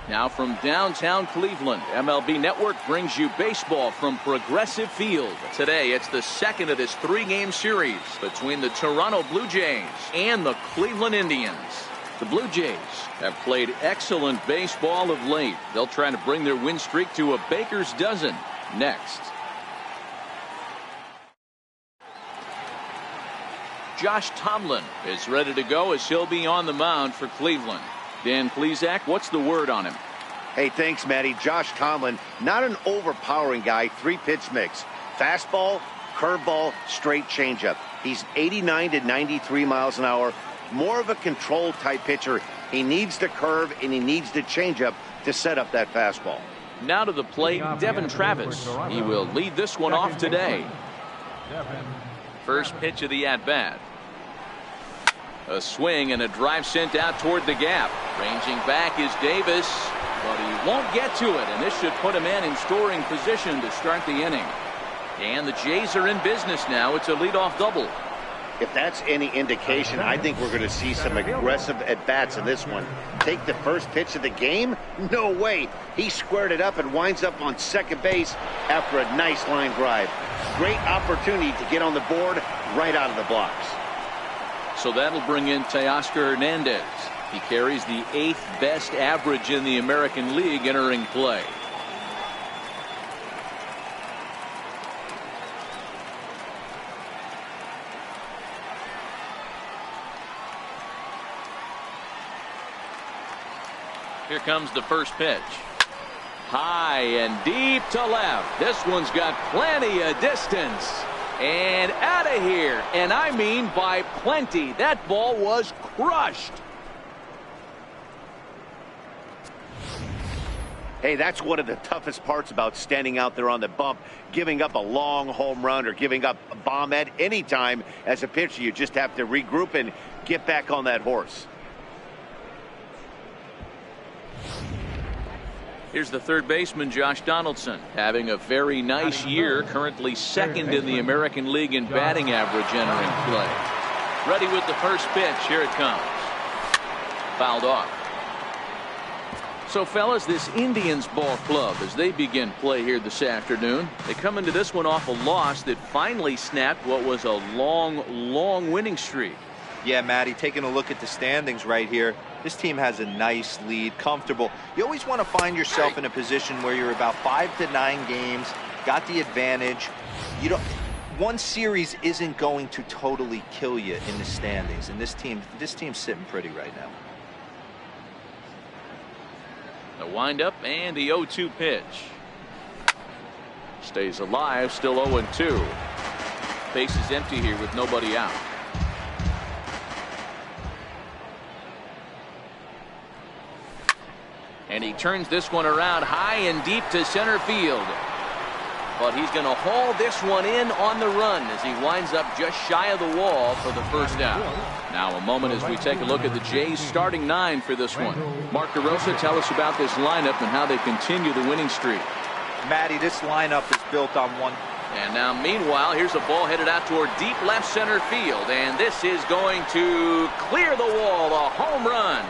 Now from downtown Cleveland, MLB Network brings you baseball from Progressive Field. Today, it's the second of this three-game series between the Toronto Blue Jays and the Cleveland Indians. The Blue Jays have played excellent baseball of late. They'll try to bring their win streak to a baker's dozen next. Josh Tomlin is ready to go as he'll be on the mound for Cleveland. Dan Plesac, what's the word on him? Hey, thanks, Matty. Josh Tomlin, not an overpowering guy, three-pitch mix. Fastball, curveball, straight changeup. He's 89 to 93 miles an hour. More of a control-type pitcher. He needs the curve and he needs the changeup to set up that fastball. Now to the plate, Devin Travis. He will lead this one off today. First pitch of the at-bat. A swing and a drive sent out toward the gap. Ranging back is Davis, but he won't get to it, and this should put a man in scoring position to start the inning. And the Jays are in business now. It's a leadoff double. If that's any indication, I think we're going to see some aggressive at-bats in this one. Take the first pitch of the game? No way. He squared it up and winds up on second base after a nice line drive. Great opportunity to get on the board right out of the blocks. So that'll bring in Teoscar Hernandez. He carries the 8th best average in the American League entering play. Here comes the first pitch. High and deep to left. This one's got plenty of distance. And out of here. And I mean by plenty. That ball was crushed. Hey, that's one of the toughest parts about standing out there on the bump. Giving up a long home run or giving up a bomb at any time as a pitcher. You just have to regroup and get back on that horse. Here's the third baseman, Josh Donaldson, having a very nice year, currently second in the American League in batting average entering play. Ready with the first pitch. Here it comes. Fouled off. So, fellas, this Indians ball club, as they begin play here this afternoon, they come into this one off a loss that finally snapped what was a long winning streak. Yeah, Matty, taking a look at the standings right here, this team has a nice lead, comfortable. You always want to find yourself in a position where you're about 5 to 9 games, got the advantage. You don't. One series isn't going to totally kill you in the standings, and this team's sitting pretty right now. The windup and the 0-2 pitch. Stays alive, still 0-2. Base is empty here with nobody out. And he turns this one around high and deep to center field. But he's going to haul this one in on the run as he winds up just shy of the wall for the first out. Now a moment as we take a look at the Jays starting 9 for this one. Mark DeRosa, tell us about this lineup and how they continue the winning streak. Matty, this lineup is built on one. And now meanwhile, here's a ball headed out toward deep left center field. And this is going to clear the wall, a home run.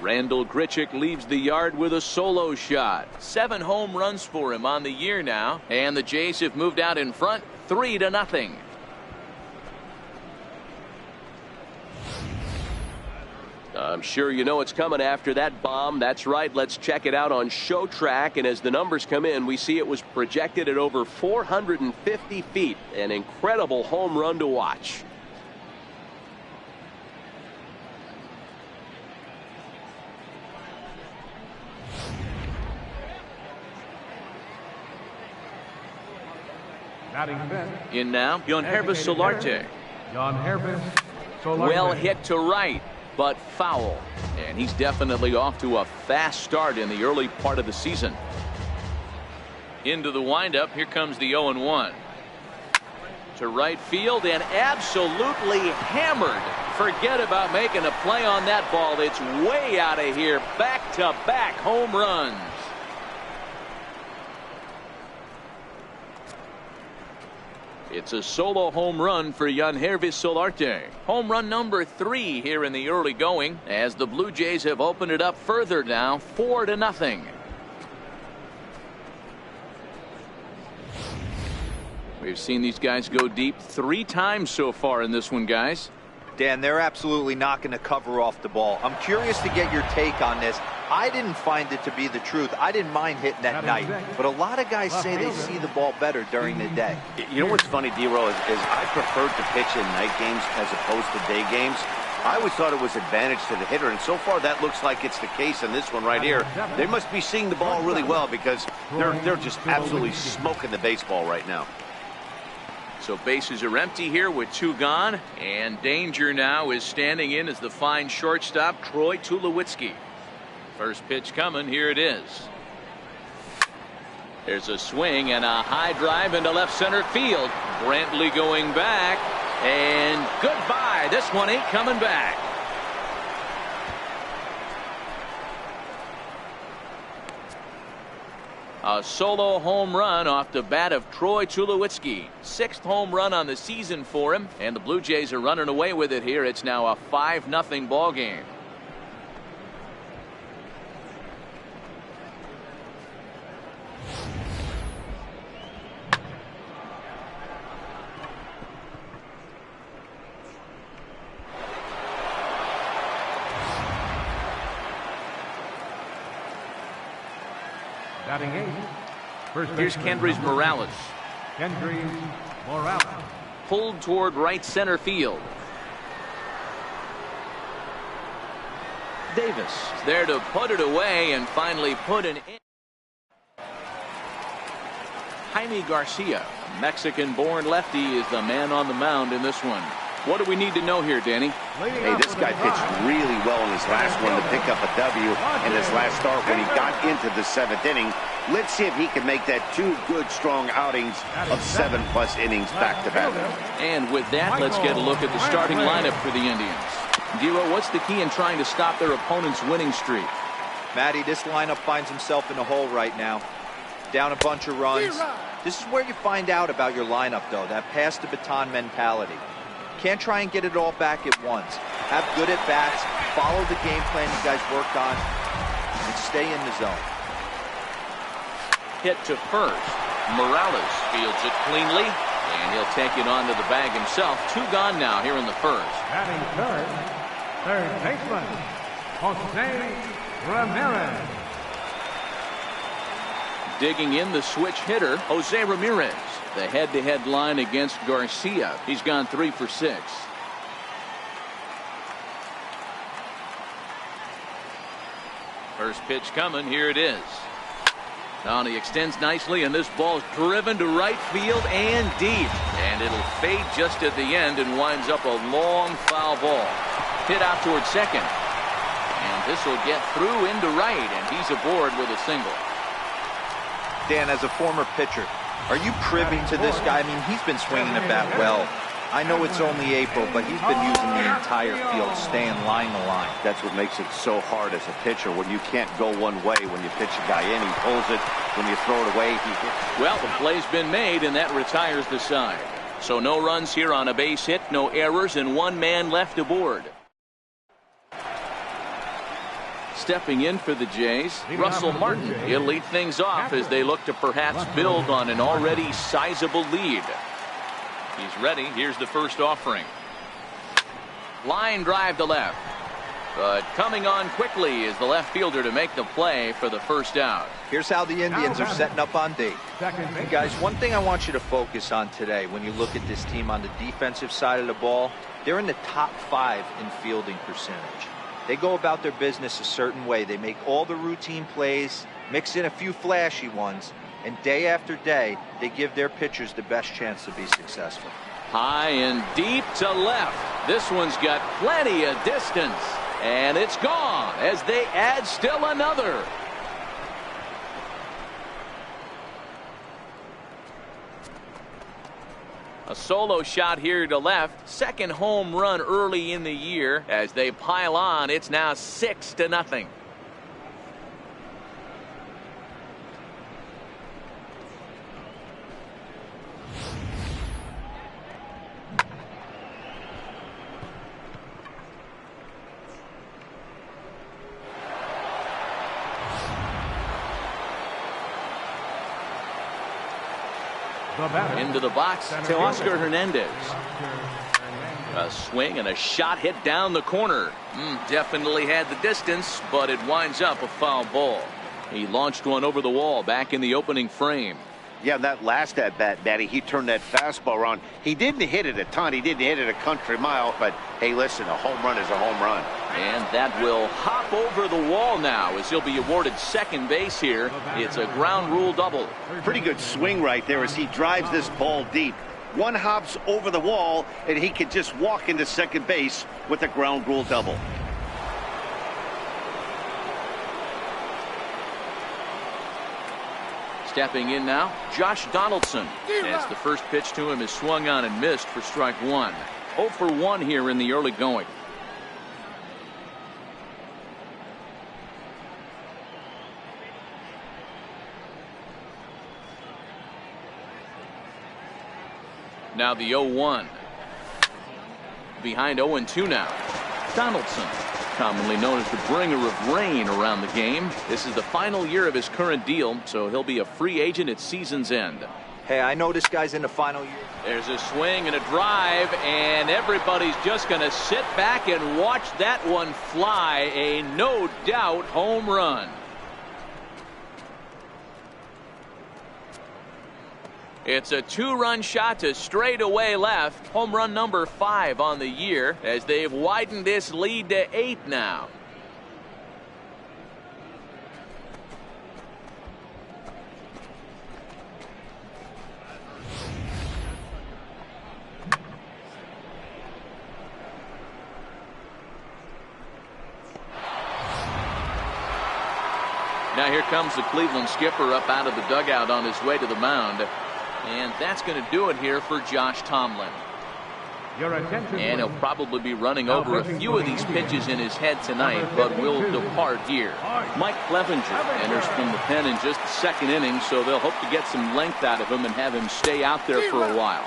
Randall Grichuk leaves the yard with a solo shot. 7 home runs for him on the year now. And the Jays have moved out in front 3-0. I'm sure you know it's coming after that bomb. That's right. Let's check it out on Show Track. And as the numbers come in, we see it was projected at over 450 feet. An incredible home run to watch. In now, Yonhervis Solarte. Well hit to right, but foul. And he's definitely off to a fast start in the early part of the season. Into the windup, here comes the 0-1. To right field and absolutely hammered. Forget about making a play on that ball. It's way out of here. Back-to-back home runs. It It's a solo home run for Yangervis Solarte. Home run number 3 here in the early going, as the Blue Jays have opened it up further now, 4-0. We've seen these guys go deep 3 times so far in this one, guys. Dan, they're absolutely not going to cover off the ball. I'm curious to get your take on this. I didn't find it to be the truth. I didn't mind hitting at night, but a lot of guys say they see the ball better during the day. You know what's funny, D-Roll, is I preferred to pitch in night games as opposed to day games. I always thought it was advantage to the hitter, and so far that looks like it's the case in this one right here. They must be seeing the ball really well, because they're just absolutely smoking the baseball right now. So bases are empty here with 2 gone, and danger now is standing in as the fine shortstop Troy Tulowitzki. First pitch coming, here it is. There's a swing and a high drive into left center field. Brantley going back, and goodbye. This one ain't coming back. A solo home run off the bat of Troy Tulowitzki. 6th home run on the season for him, and the Blue Jays are running away with it here. It's now a 5-0 ball game. Batting 8. Here's Kendrys Morales. Kendrys Morales. Pulled toward right center field. Davis is there to put it away and finally put an in. Jaime Garcia, a Mexican-born lefty, is the man on the mound in this one. What do we need to know here, Danny? Hey, this guy pitched really well in his last one to pick up a W in his last start when he got into the 7th inning. Let's see if he can make that 2 good, strong outings of 7+ innings back-to-back. And with that, let's get a look at the starting lineup for the Indians. Giro, what's the key in trying to stop their opponent's winning streak? Matty, this lineup finds himself in a hole right now. Down a bunch of runs. This is where you find out about your lineup, though, that pass-the-baton mentality. Can't try and get it all back at once. Have good at-bats, follow the game plan you guys worked on, and stay in the zone. Hit to first. Morales fields it cleanly, and he'll take it onto the bag himself. 2 gone now here in the first. Batting third baseman, Jose Ramirez. Digging in the switch hitter, Jose Ramirez. The head-to-head line against Garcia. He's gone 3 for 6. First pitch coming. Here it is. Now he extends nicely, and this ball's driven to right field and deep. And it'll fade just at the end and winds up a long foul ball. Hit out towards second. And this will get through into right, and he's aboard with a single. Dan, as a former pitcher, are you privy to this guy? I mean, he's been swinging the bat well. I know it's only April, but he's been using the entire field, staying line to line. That's what makes it so hard as a pitcher, when you can't go one way. When you pitch a guy in, he pulls it. When you throw it away, he hits. Well, the play's been made, and that retires the side. So no runs here on a base hit, no errors, and 1 man left aboard. Stepping in for the Jays, Russell Martin. He'll lead things off as they look to perhaps build on an already sizable lead. He's ready. Here's the first offering. Line drive to left. But coming on quickly is the left fielder to make the play for the first out. Here's how the Indians are setting up on D. Hey guys, one thing I want you to focus on today when you look at this team on the defensive side of the ball, they're in the top 5 in fielding percentage. They go about their business a certain way. They make all the routine plays, mix in a few flashy ones, and day after day, they give their pitchers the best chance to be successful. High and deep to left. This one's got plenty of distance, and it's gone as they add still another. A solo shot here to left. 2nd home run early in the year. As they pile on, it's now 6-0. batter. Into the box to Oscar Hernandez. A swing and a shot hit down the corner. Definitely had the distance, but it winds up a foul ball. He launched one over the wall back in the opening frame. Yeah, that last at bat, Matty, he turned that fastball around. He didn't hit it a ton. He didn't hit it a country mile. But, hey, listen, a home run is a home run. And that will hop over the wall now as he'll be awarded second base here. It's a ground rule double. Pretty good swing right there as he drives this ball deep. One hops over the wall, and he can just walk into second base with a ground rule double. Stepping in now, Josh Donaldson. As the first pitch to him is swung on and missed for strike one. 0 for 1 here in the early going. Now the 0-1. Behind 0-2 now. Donaldson, commonly known as the bringer of rain around the game. This is the final year of his current deal, so he'll be a free agent at season's end. Hey, I know this guy's in the final year. There's a swing and a drive, and everybody's just going to sit back and watch that one fly. A no doubt home run. It's a 2-run shot to straightaway left. Home run number 5 on the year as they've widened this lead to 8 now. Now here comes the Cleveland skipper up out of the dugout on his way to the mound. And that's going to do it here for Josh Tomlin. And he'll probably be running over a few of these pitches in his head tonight, but will depart here. Mike Clevenger enters from the pen in just the second inning, so they'll hope to get some length out of him and have him stay out there for a while.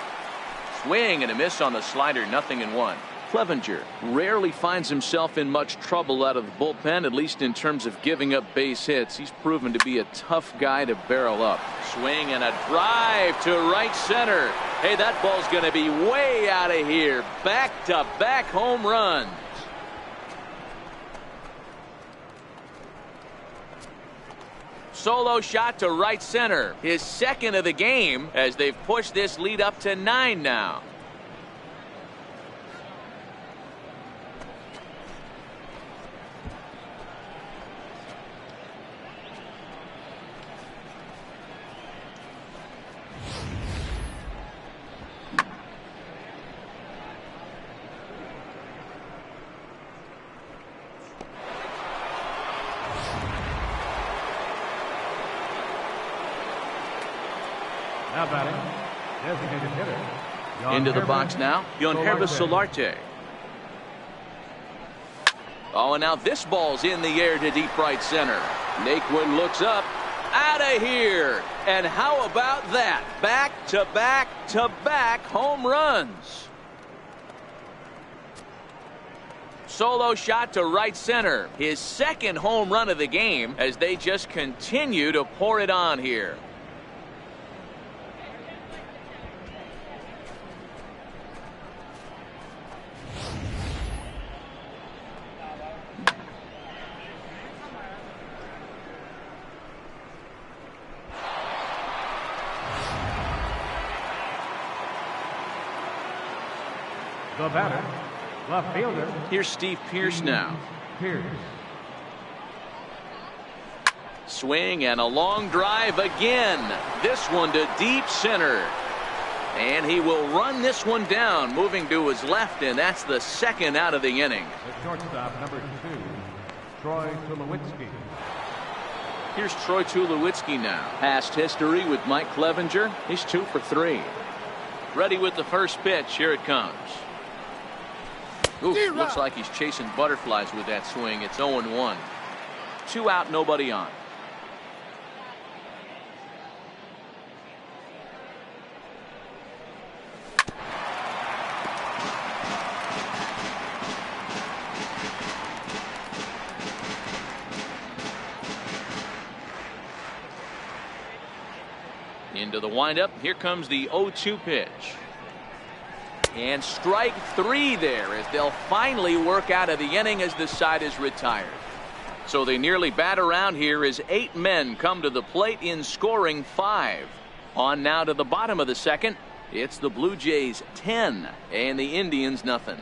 Swing and a miss on the slider, 0-1. Clevenger rarely finds himself in much trouble out of the bullpen, at least in terms of giving up base hits. He's proven to be a tough guy to barrel up. Swing and a drive to right center. Hey, that ball's going to be way out of here. Back-to-back home runs. Solo shot to right center. His second of the game as they've pushed this lead up to 9 now. Now batting, designated hitter. Into the box now, Yonhervis Solarte. Oh, and now this ball's in the air to deep right center. Naquin looks up, out of here. And how about that? Back-to-back-to-back home runs. Solo shot to right center. His second home run of the game as they just continue to pour it on here. The batter, left fielder. Here's Steve Pearce now. Pearce. Swing and a long drive again. This one to deep center. And he will run this one down, moving to his left, and that's the second out of the inning. The shortstop, number 2, Troy Tulowitzki. Here's Troy Tulowitzki now. Past history with Mike Clevenger. He's 2 for 3. Ready with the first pitch. Here it comes. Ooh, looks like he's chasing butterflies with that swing. It's 0-1. 2 out, nobody on. Into to the windup. Here comes the 0-2 pitch. And strike 3 there as they'll finally work out of the inning as the side is retired. So they nearly bat around here as 8 men come to the plate in scoring 5. On now to the bottom of the second. It's the Blue Jays 10 and the Indians nothing.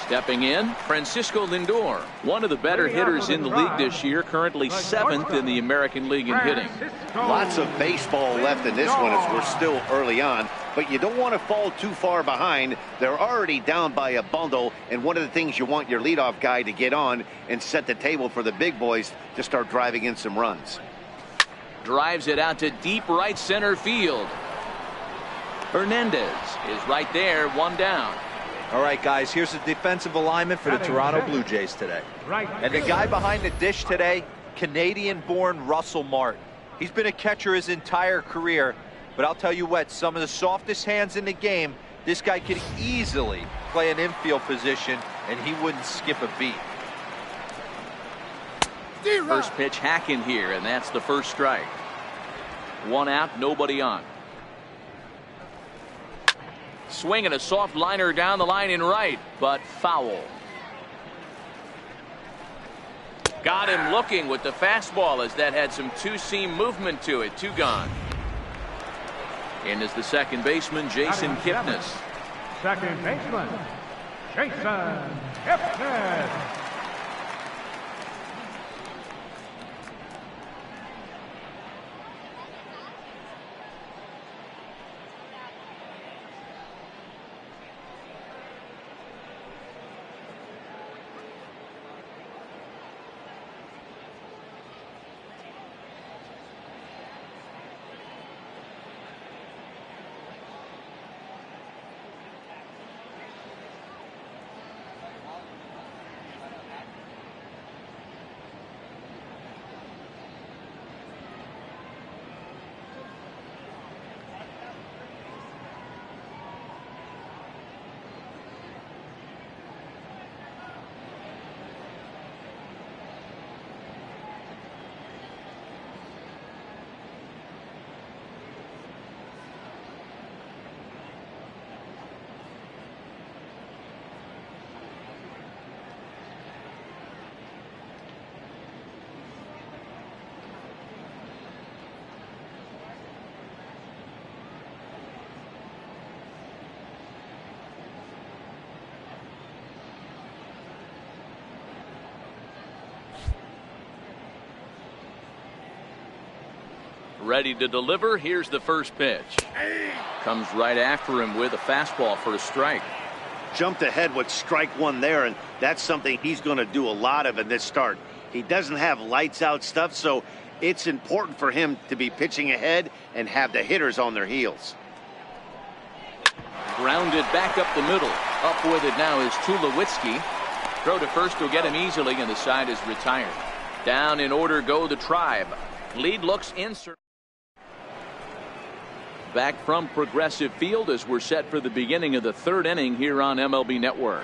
Stepping in, Francisco Lindor, one of the better hitters in the league this year, currently 7th in the American League in hitting. Lots of baseball left in this one as we're still early on, but you don't want to fall too far behind. They're already down by a bundle, and one of the things you want your leadoff guy to get on and set the table for the big boys to start driving in some runs. Drives it out to deep right center field. Hernandez is right there, 1 down. All right, guys, here's the defensive alignment for the Toronto Blue Jays today. And the guy behind the dish today, Canadian-born Russell Martin. He's been a catcher his entire career, but I'll tell you what, some of the softest hands in the game, this guy could easily play an infield position, and he wouldn't skip a beat. First pitch hacking here, and that's the first strike. 1 out, nobody on. Swinging a soft liner down the line in right, but foul. Got him looking with the fastball as that had some two-seam movement to it. 2 gone. In is the second baseman, Jason Kipnis. Second baseman, Jason Kipnis. Ready to deliver. Here's the first pitch. Comes right after him with a fastball for a strike. Jumped ahead with strike 1 there, and that's something he's going to do a lot of in this start. He doesn't have lights out stuff, so it's important for him to be pitching ahead and have the hitters on their heels. Grounded back up the middle. Up with it now is Tulowitzki. Throw to first will get him easily, and the side is retired. Down in order go the Tribe. Lead looks insert. Back from Progressive Field as we're set for the beginning of the 3rd inning here on MLB Network.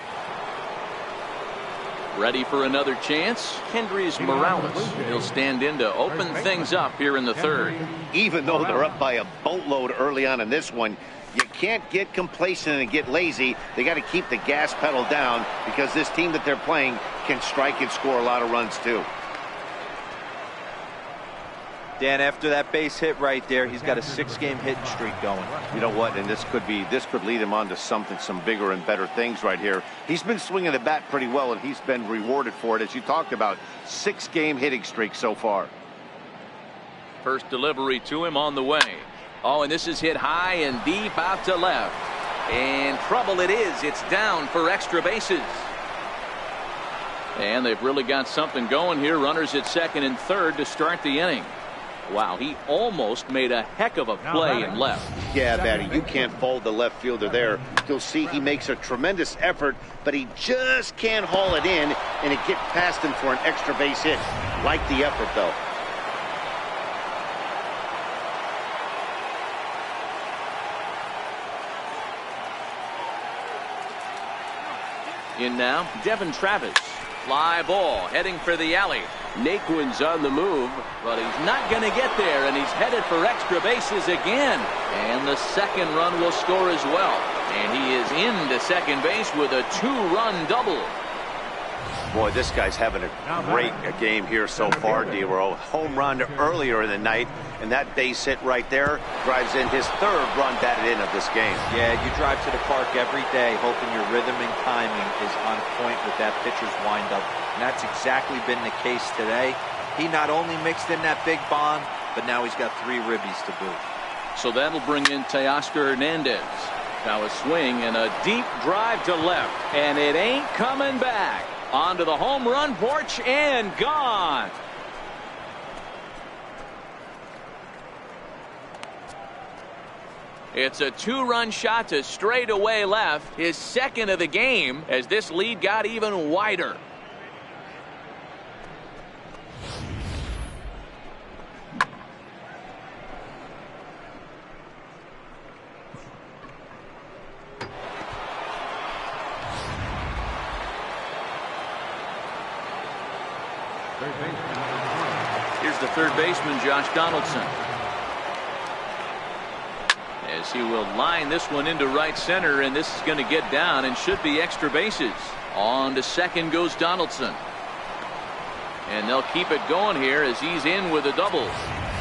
Ready for another chance? Kendrys Morales. He'll stand in to open things up here in the 3rd. Even though they're up by a boatload early on in this one, you can't get complacent and get lazy. They got to keep the gas pedal down because this team that they're playing can strike and score a lot of runs too. Dan, after that base hit right there, he's got a 6-game hitting streak going. You know what? And this could lead him on to some bigger and better things right here. He's been swinging the bat pretty well, and he's been rewarded for it, as you talked about. 6-game hitting streak so far. First delivery to him on the way. Oh, and this is hit high and deep out to left. And trouble it is. It's down for extra bases. And they've really got something going here. Runners at 2nd and 3rd to start the inning. Wow, he almost made a heck of a play and left. Yeah, Matty, you can't fault the left fielder there. You'll see he makes a tremendous effort, but he just can't haul it in, and it gets past him for an extra base hit. Like the effort, though. In now, Devin Travis. Fly ball heading for the alley. Naquin's on the move, but he's not going to get there, and he's headed for extra bases again. And the second run will score as well. And he is into second base with a 2-run double. Boy, this guy's having a great game here so far, D-Row. Home run earlier in the night, and that base hit right there drives in his third run batted in of this game. Yeah, you drive to the park every day hoping your rhythm and timing is on point with that pitcher's windup, and that's exactly been the case today. He not only mixed in that big bomb, but now he's got 3 ribbies to boot. So that'll bring in Teoscar Hernandez. Now a swing and a deep drive to left, and it ain't coming back. Onto the home run porch and gone. It's a 2-run shot to straightaway left, his second of the game, as this lead got even wider. Here's the third baseman, Josh Donaldson, as he will line this one into right center, and this is going to get down and should be extra bases. On to second goes Donaldson, and they'll keep it going here as he's in with a double.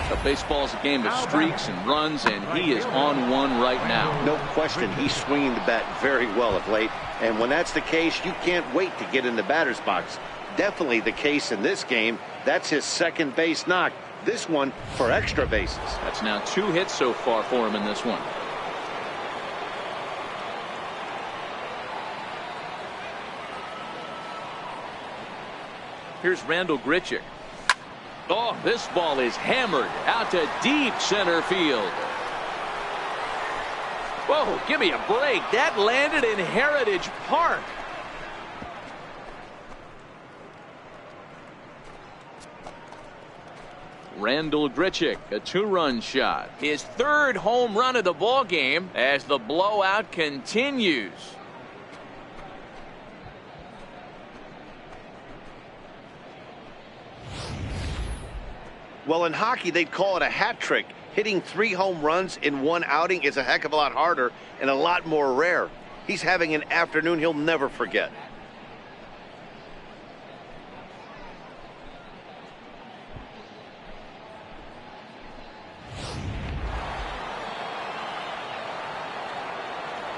But baseball's a game of streaks and runs, and he is on one right now. No question, he's swinging the bat very well of late, and when that's the case, you can't wait to get in the batter's box. Definitely the case in this game. That's his second base knock. This one for extra bases. That's now 2 hits so far for him in this one. Here's Randall Grichuk. Oh, this ball is hammered out to deep center field. Whoa, give me a break. That landed in Heritage Park. Randall Grichuk, a 2-run shot. His third home run of the ball game as the blowout continues. Well, in hockey, they'd call it a hat trick. Hitting 3 home runs in one outing is a heck of a lot harder and a lot more rare. He's having an afternoon he'll never forget.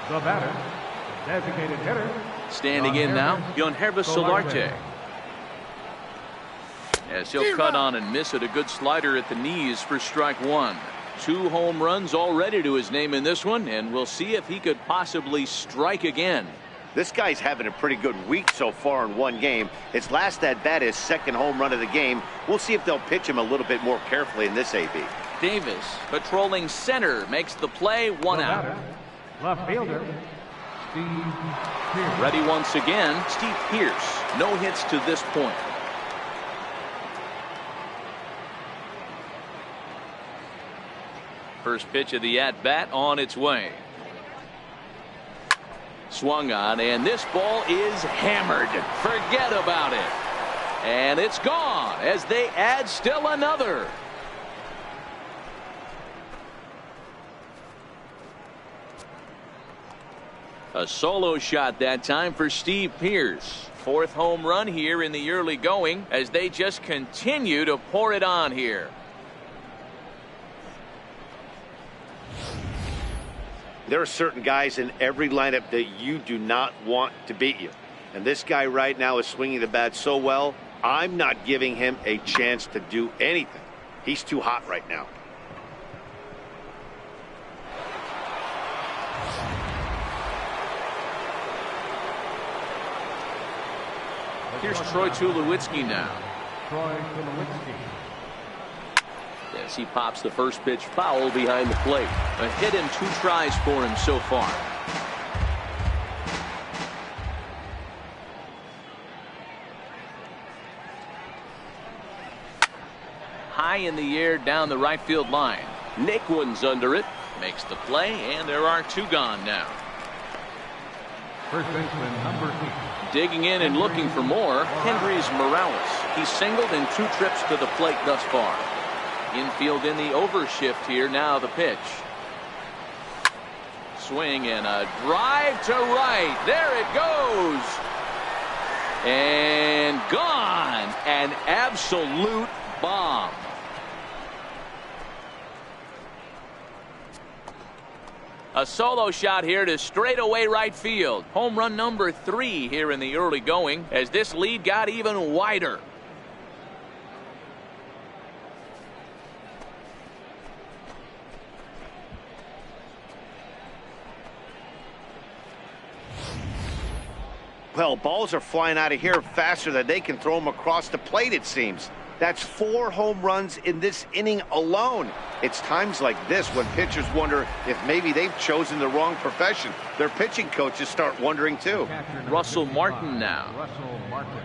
The batter, designated hitter. Standing in now, Yonhervis Solarte. As he'll cut on and miss it, a good slider at the knees for strike 1. 2 home runs already to his name in this one, and we'll see if he could possibly strike again. This guy's having a pretty good week so far in one game. His last at bat, his second home run of the game. We'll see if they'll pitch him a little bit more carefully in this AB. Davis, patrolling center, makes the play, 1 out. Batter, left fielder, Steve Pierce. Ready once again, Steve Pierce. No hits to this point. First pitch of the at-bat on its way. Swung on, and this ball is hammered. Forget about it. And it's gone as they add still another. A solo shot that time for Steve Pierce. 4th home run here in the early going as they just continue to pour it on here. There are certain guys in every lineup that you do not want to beat you. And this guy right now is swinging the bat so well, I'm not giving him a chance to do anything. He's too hot right now. Here's Troy Tulowitzki now. Troy Tulowitzki. As he pops the first pitch foul behind the plate. A hit and 2 tries for him so far. High in the air down the right field line. Naquin's under it. Makes the play, and there are 2 gone now. First baseman, number 8. Digging in and looking for more, Henry's Morales. He's singled in 2 trips to the plate thus far. Infield in the overshift here. Now the pitch. Swing and a drive to right. There it goes. And gone. An absolute bomb. A solo shot here to straightaway right field. Home run number 3 here in the early going as this lead got even wider. Well, balls are flying out of here faster than they can throw them across the plate, it seems. That's 4 home runs in this inning alone. It's times like this when pitchers wonder if maybe they've chosen the wrong profession. Their pitching coaches start wondering too. Russell Martin now. Russell Martin.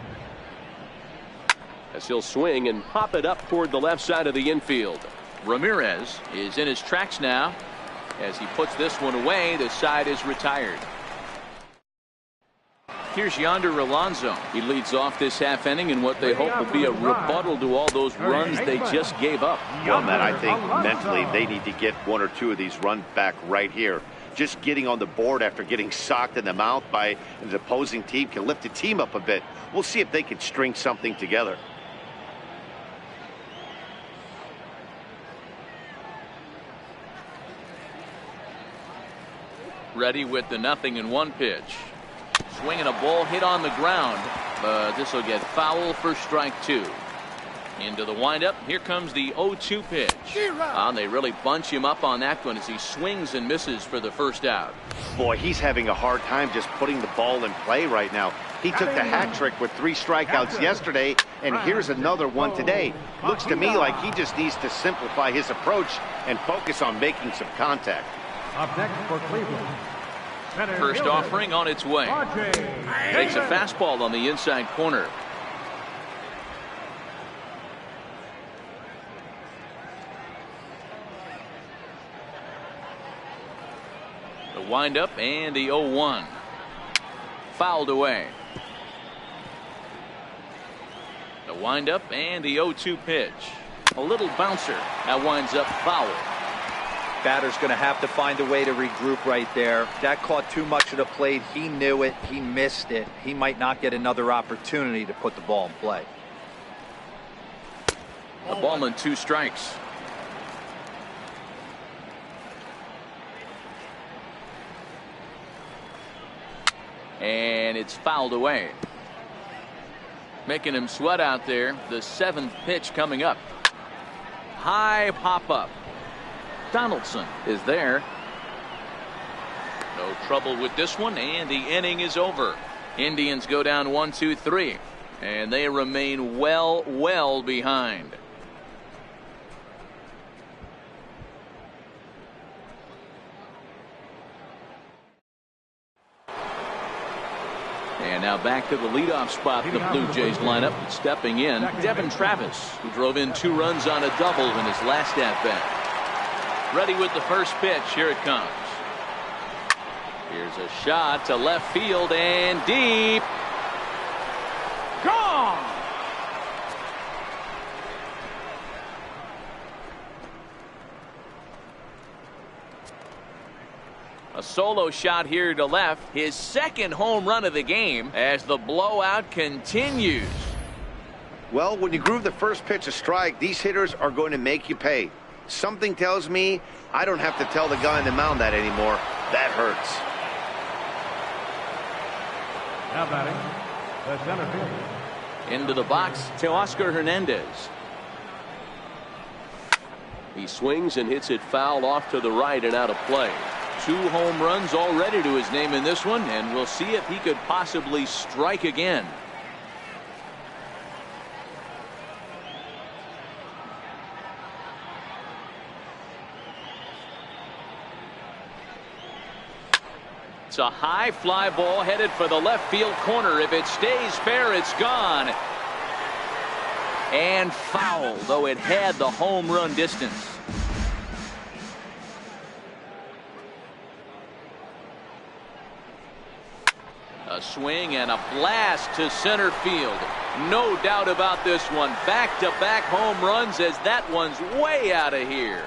As he'll swing and pop it up toward the left side of the infield. Ramirez is in his tracks now. As he puts this one away, the side is retired. Here's Yonder Alonso. He leads off this half inning in what they hope will be a rebuttal to all those runs they just gave up. Well, Matt, I think mentally they need to get 1 or 2 of these runs back right here. Just getting on the board after getting socked in the mouth by the opposing team can lift the team up a bit. We'll see if they can string something together. Ready with the 0-1 pitch. Swinging a ball hit on the ground, but this will get foul for strike 2. Into the windup. Here comes the 0-2 pitch. They really bunch him up on that one as he swings and misses for the first out. Boy, he's having a hard time just putting the ball in play right now. He took the hat trick with 3 strikeouts yesterday, and here's another one today. Looks to me like he just needs to simplify his approach and focus on making some contact. Up next for Cleveland. First offering on its way. Takes a fastball on the inside corner. The windup and the 0-1. Fouled away. The windup and the 0-2 pitch. A little bouncer. That winds up foul. Batter's going to have to find a way to regroup right there. That caught too much of the plate. He knew it. He missed it. He might not get another opportunity to put the ball in play. A ball and 2 strikes. And it's fouled away. Making him sweat out there. The 7th pitch coming up. High pop up. Donaldson is there. No trouble with this one, and the inning is over. Indians go down 1-2-3, and they remain well behind. And now back to the leadoff spot, the Blue Jays lineup. Stepping in, Devin Travis, who drove in 2 runs on a double in his last at-bat. Ready with the first pitch. Here it comes. Here's a shot to left field and deep. Gone. A solo shot here to left. His 2nd home run of the game as the blowout continues. Well, when you groove the first pitch a strike, these hitters are going to make you pay. Something tells me I don't have to tell the guy on the mound that anymore. That hurts. Now batting, the center fielder. Into the box to Oscar Hernandez. He swings and hits it foul off to the right and out of play. 2 home runs already to his name in this one, and we'll see if he could possibly strike again. It's a high fly ball headed for the left field corner. If it stays fair, it's gone. And foul, though it had the home run distance. A swing and a blast to center field. No doubt about this one. Back-to-back home runs as that one's way out of here.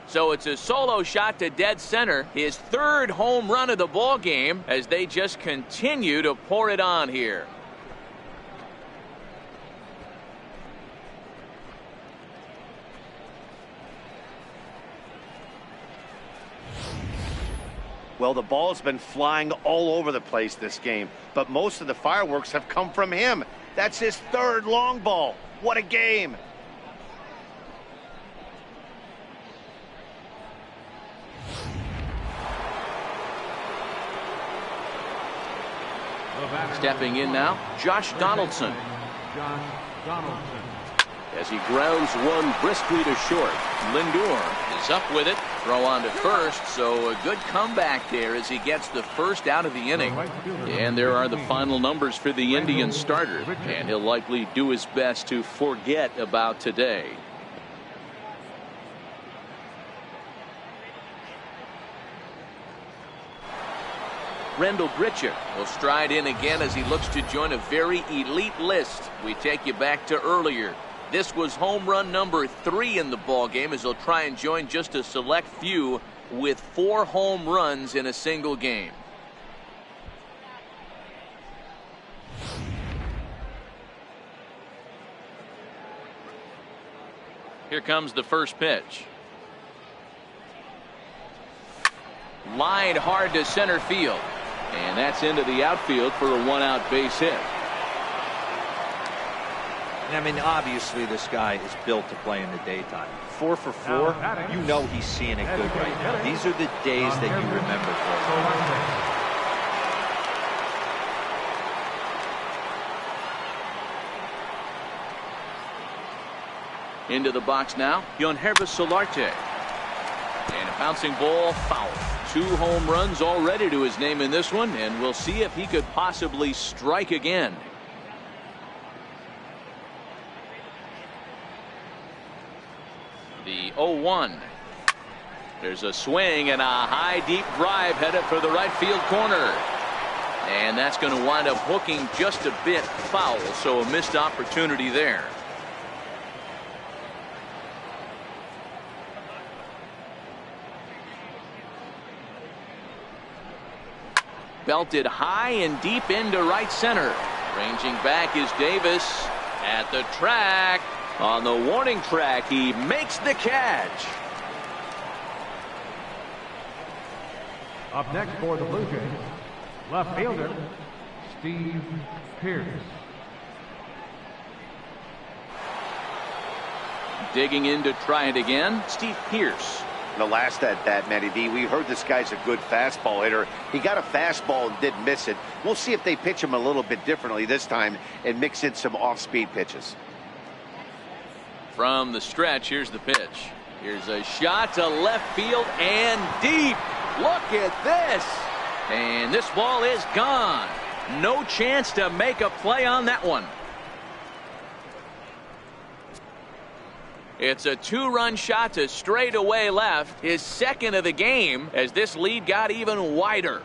So it's a solo shot to dead center, his third home run of the ball game, as they just continue to pour it on here. Well, the ball's been flying all over the place this game, but most of the fireworks have come from him. That's his third long ball. What a game. Stepping in now, Josh Donaldson. As he grounds one briskly to short. Lindor is up with it. Throw on to first, so a good comeback there as he gets the first out of the inning. And there are the final numbers for the Indian starter, and he'll likely do his best to forget about today. Rendell Gritcher will stride in again as he looks to join a very elite list. We take you back to earlier. This was home run number 3 in the ball game, as he'll try and join just a select few with 4 home runs in a single game. Here comes the first pitch. Lined hard to center field. And that's into the outfield for a 1-out base hit. I mean, obviously this guy is built to play in the daytime. 4 for 4, you know he's seeing it good right now. These are the days that you remember for. Into the box now, Yonhervis Solarte. And a bouncing ball foul. 2 home runs already to his name in this one, and we'll see if he could possibly strike again. The 0-1. There's a swing and a high deep drive headed for the right field corner. And that's going to wind up hooking just a bit foul, so a missed opportunity there. Belted high and deep into right center. Ranging back is Davis at the track. On the warning track, he makes the catch. Up next for the Blue Jays, left fielder, Steve Pearce. Digging in to try it again, Steve Pearce. The last at bat, Matty V, we heard this guy's a good fastball hitter. He got a fastball and did miss it. We'll see if they pitch him a little bit differently this time and mix in some off-speed pitches. From the stretch, here's the pitch. Here's a shot to left field and deep. Look at this. And this ball is gone. No chance to make a play on that one. It's a 2-run shot to straightaway left, his second of the game, as this lead got even wider.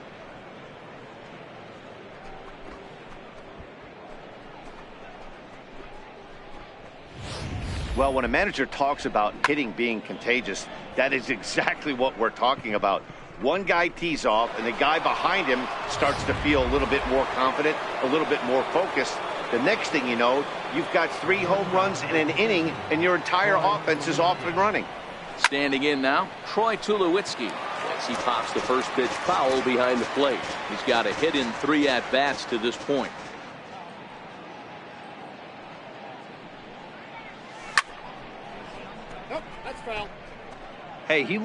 Well, when a manager talks about hitting being contagious, that is exactly what we're talking about. One guy tees off, and the guy behind him starts to feel a little bit more confident, a little bit more focused. The next thing you know, you've got 3 home runs in an inning, and your entire offense is off and running. Standing in now, Troy Tulowitzki. As he pops the first pitch foul behind the plate. He's got a hit in 3 at-bats to this point. Nope, that's foul. Hey, he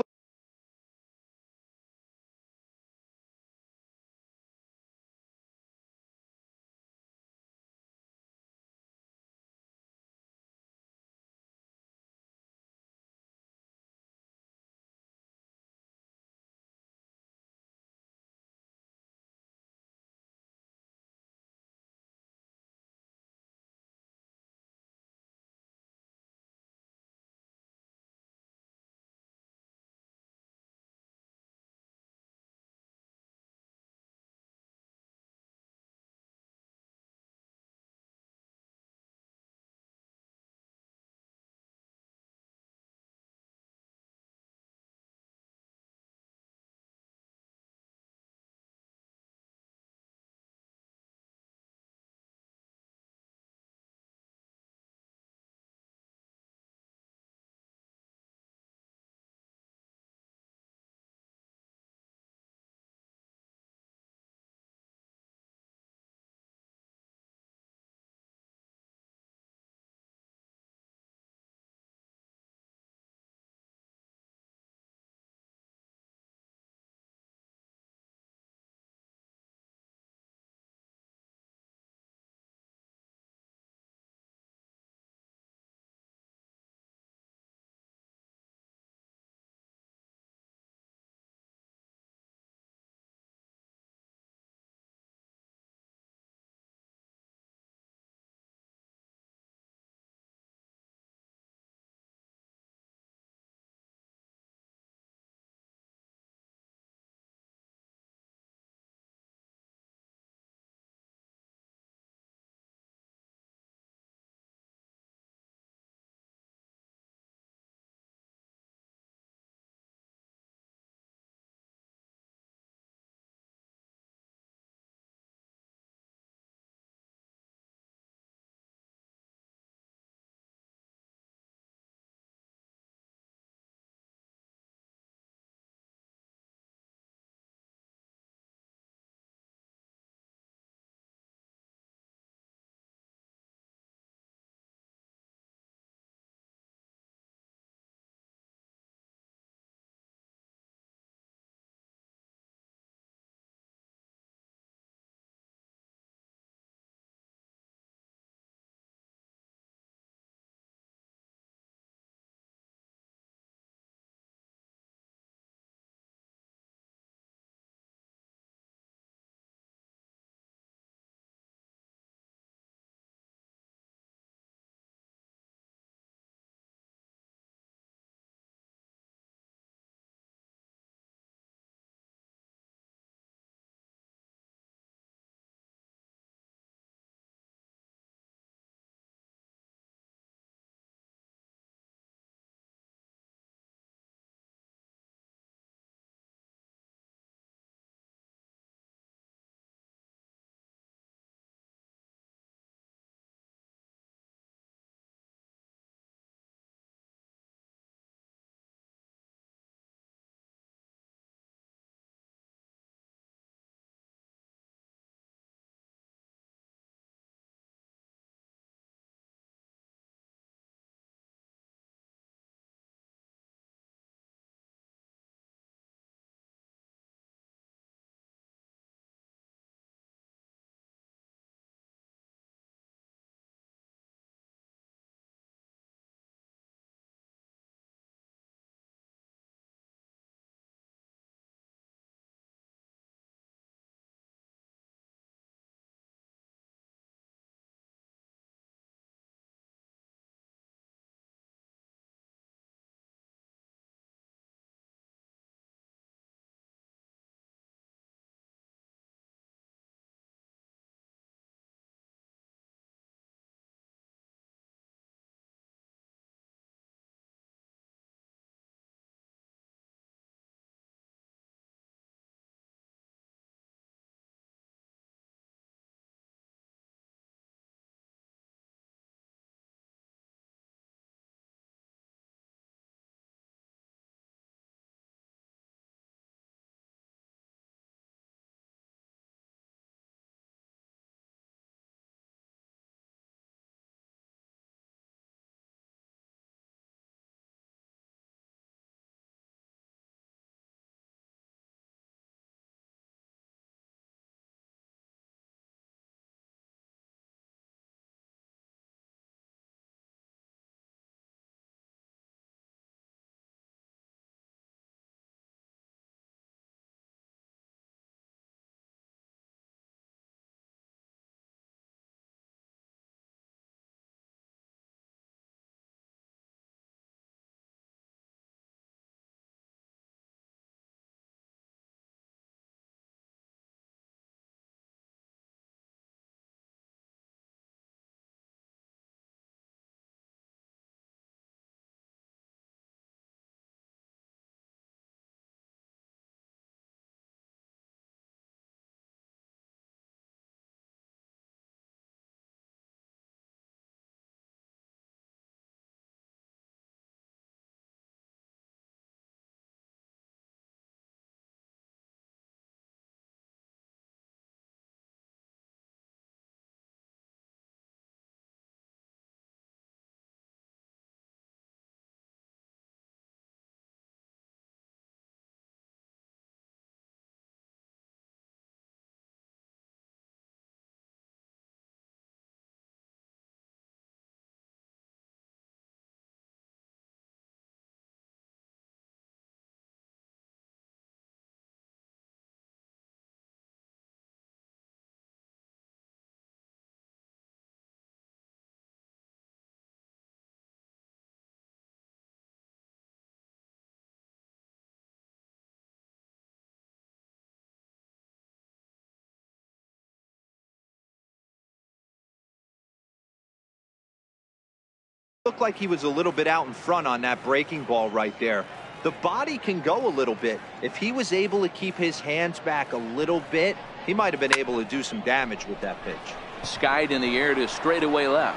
Looked like he was a little bit out in front on that breaking ball right there. The body can go a little bit. If he was able to keep his hands back a little bit, he might have been able to do some damage with that pitch. Skied in the air to straightaway left.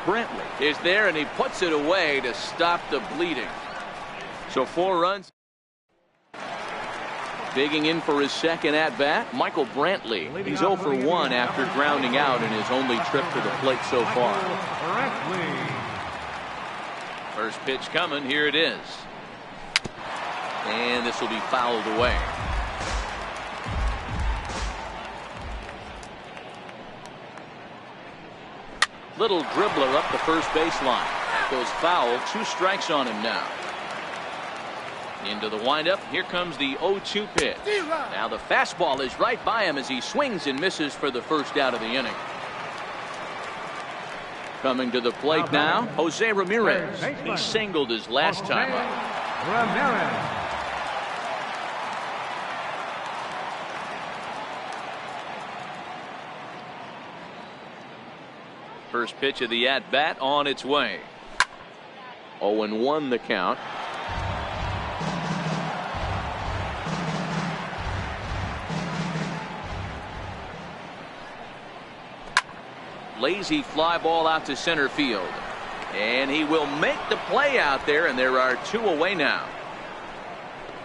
Brantley is there, and he puts it away to stop the bleeding. So 4 runs. Digging in for his second at-bat, Michael Brantley. He's 0 for 1 after grounding out in his only trip to the plate so far. First pitch coming. Here it is. And this will be fouled away. Little dribbler up the first baseline. Goes foul. 2 strikes on him now. Into the windup. Here comes the 0-2 pitch. Now the fastball is right by him as he swings and misses for the first out of the inning. Coming to the plate now, Jose Ramirez. He singled his last time up. Ramirez. First pitch of the at-bat on its way. 0-1 the count. Lazy fly ball out to center field. And he will make the play out there, and there are 2 away now.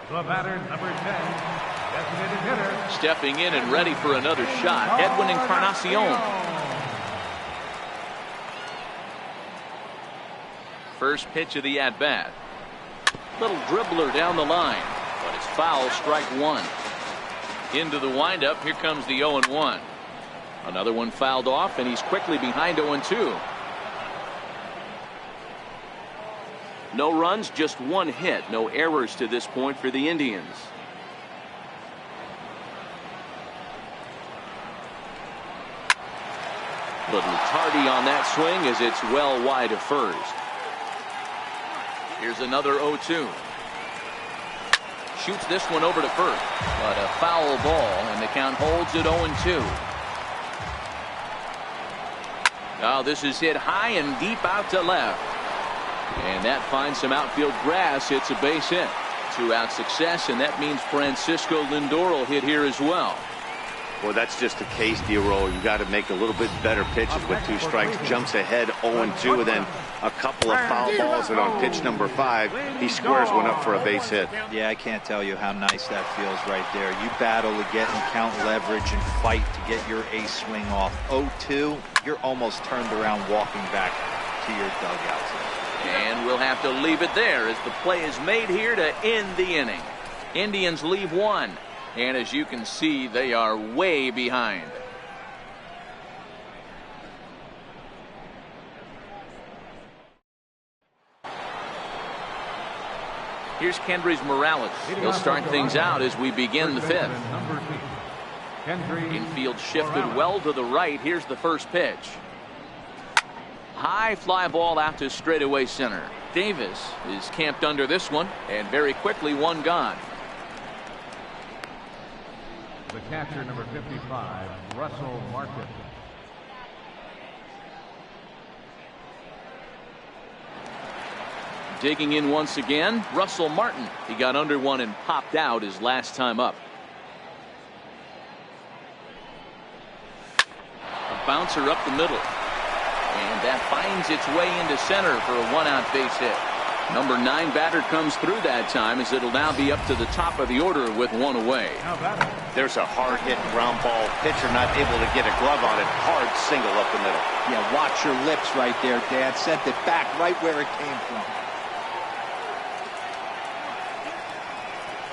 The batter, number 10, designated hitter. Stepping in and ready for another shot, Edwin Encarnacion. First pitch of the at-bat. Little dribbler down the line, but it's foul, strike 1. Into the windup. Here comes the 0-1. Another one fouled off, and he's quickly behind 0-2. No runs, just 1 hit. No errors to this point for the Indians. Little tardy on that swing as it's well wide of first. Here's another 0-2. Shoots this one over to first, but a foul ball, and the count holds at 0-2. Now this is hit high and deep out to left. And that finds some outfield grass. It's a base hit. 2-out success, and that means Francisco Lindor will hit here as well. Well, that's just a case, D-Roll. You got to make a little bit better pitches with 2 strikes. Jumps ahead 0-2, and then a couple of foul balls, and on pitch number 5, he squares one up for a base hit. Yeah, I can't tell you how nice that feels right there. You battle to get and count leverage and fight to get your ace swing off. 0-2, you're almost turned around walking back to your dugout. And we'll have to leave it there as the play is made here to end the inning. Indians leave 1. And as you can see, they are way behind. Here's Kendrys Morales. He'll start things out as we begin the 5th. Infield shifted well to the right. Here's the first pitch. High fly ball out to straightaway center. Davis is camped under this one, and very quickly 1 gone. The catcher, number 55, Russell Martin. Digging in once again, Russell Martin. He got under one and popped out his last time up. A bouncer up the middle. And that finds its way into center for a 1-out base hit. Number 9 batter comes through that time as it'll now be up to the top of the order with 1 away. There's a hard hit ground ball. Pitcher not able to get a glove on it. Hard single up the middle. Yeah, watch your lips right there, Dad. Sent it back right where it came from.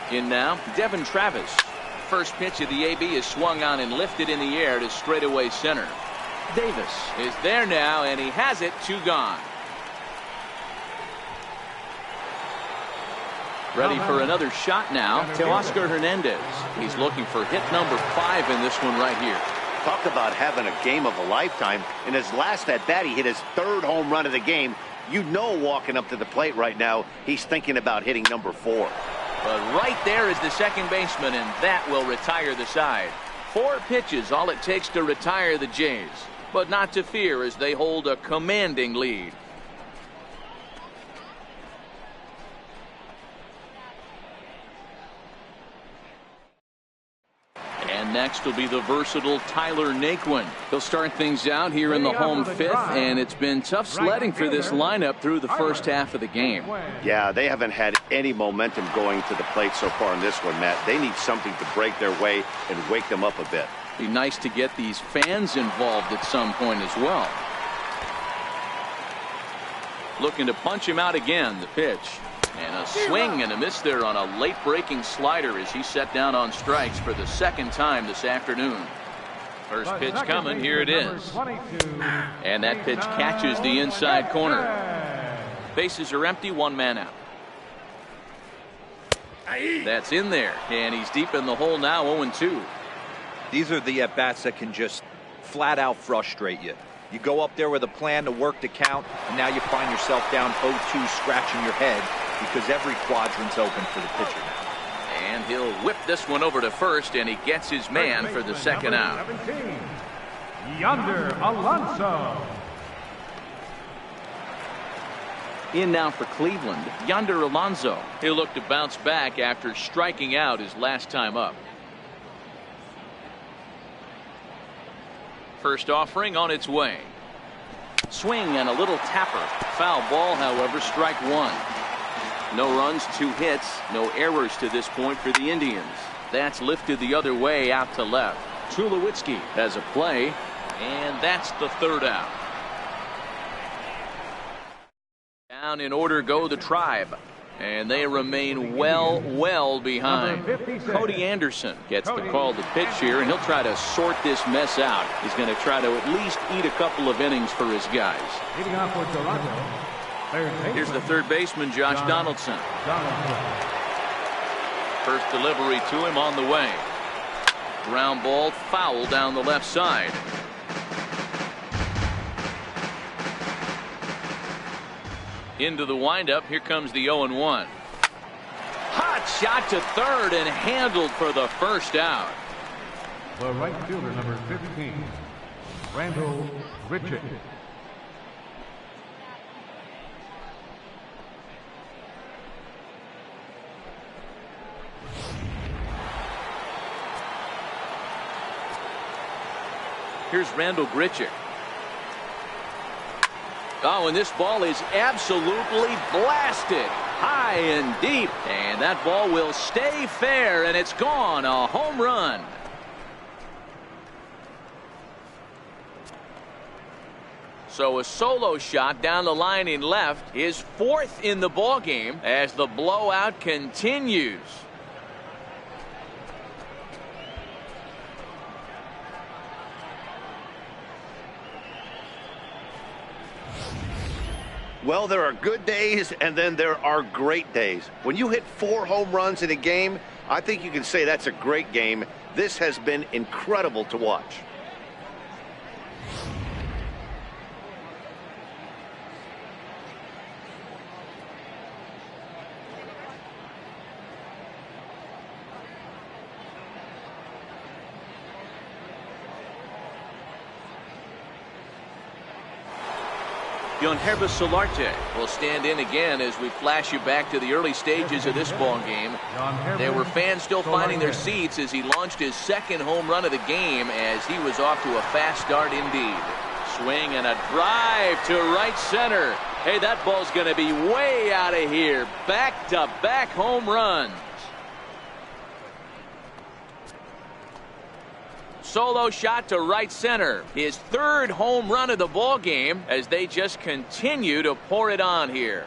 In now, Devin Travis. First pitch of the AB is swung on and lifted in the air to straightaway center. Davis is there now, and he has it. 2 gone. Ready for another shot now to Oscar Hernandez. He's looking for hit number 5 in this one right here. Talk about having a game of a lifetime. In his last at-bat, he hit his 3rd home run of the game. You know, walking up to the plate right now, he's thinking about hitting number 4. But right there is the second baseman, and that will retire the side. 4 pitches, all it takes to retire the Jays. But not to fear as they hold a commanding lead. next will be the versatile Tyler Naquin. He'll start things out here in the home fifth, and it's been tough sledding for this lineup through the first half of the game. Yeah, they haven't had any momentum going to the plate so far in this one, Matt. They need something to break their way and wake them up a bit. Be nice to get these fans involved at some point as well. Looking to punch him out again. The pitch. And a swing and a miss there on a late breaking slider as he set down on strikes for the second time this afternoon. First pitch coming. Here it is. And that pitch catches the inside corner. Bases are empty. One man out. That's in there. And he's deep in the hole now. 0-2. These are the at-bats that can just flat out frustrate you. You go up there with a plan to work the count, and now you find yourself down 0-2 scratching your head because every quadrant's open for the pitcher now. And he'll whip this one over to first, and he gets his man for the second out. 17, Yonder Alonso. In now for Cleveland, Yonder Alonso. He'll look to bounce back after striking out his last time up. First offering on its way. Swing and a little tapper. Foul ball, however, strike one. No runs, 2 hits, no errors to this point for the Indians. That's lifted the other way out to left. Tulowitzki has a play, and that's the third out. Down in order go the Tribe, and they remain well behind. Cody Anderson gets the call to pitch here, and he'll try to sort this mess out. He's going to try to at least eat a couple of innings for his guys. Leading off for Toronto. Here's the third baseman, Josh Donaldson. First delivery to him on the way. Ground ball, foul down the left side. Into the windup. Here comes the 0-1. Hot shot to third and handled for the first out. The right fielder, number 15, Randall Richard. Here's Randall Grichuk. Oh, and this ball is absolutely blasted high and deep, and that ball will stay fair, and it's gone. A home run. So a solo shot down the line in left, his 4th in the ball game as the blowout continues. Well, there are good days, and then there are great days. When you hit 4 home runs in a game, I think you can say that's a great game. This has been incredible to watch. Yonherba Solarte will stand in again as we flash you back to the early stages of this ball game. There were fans still finding their seats as he launched his 2nd home run of the game as he was off to a fast start indeed. Swing and a drive to right center. Hey, that ball's going to be way out of here. Back-to-back home runs. Solo shot to right center. His 3rd home run of the ball game as they just continue to pour it on here.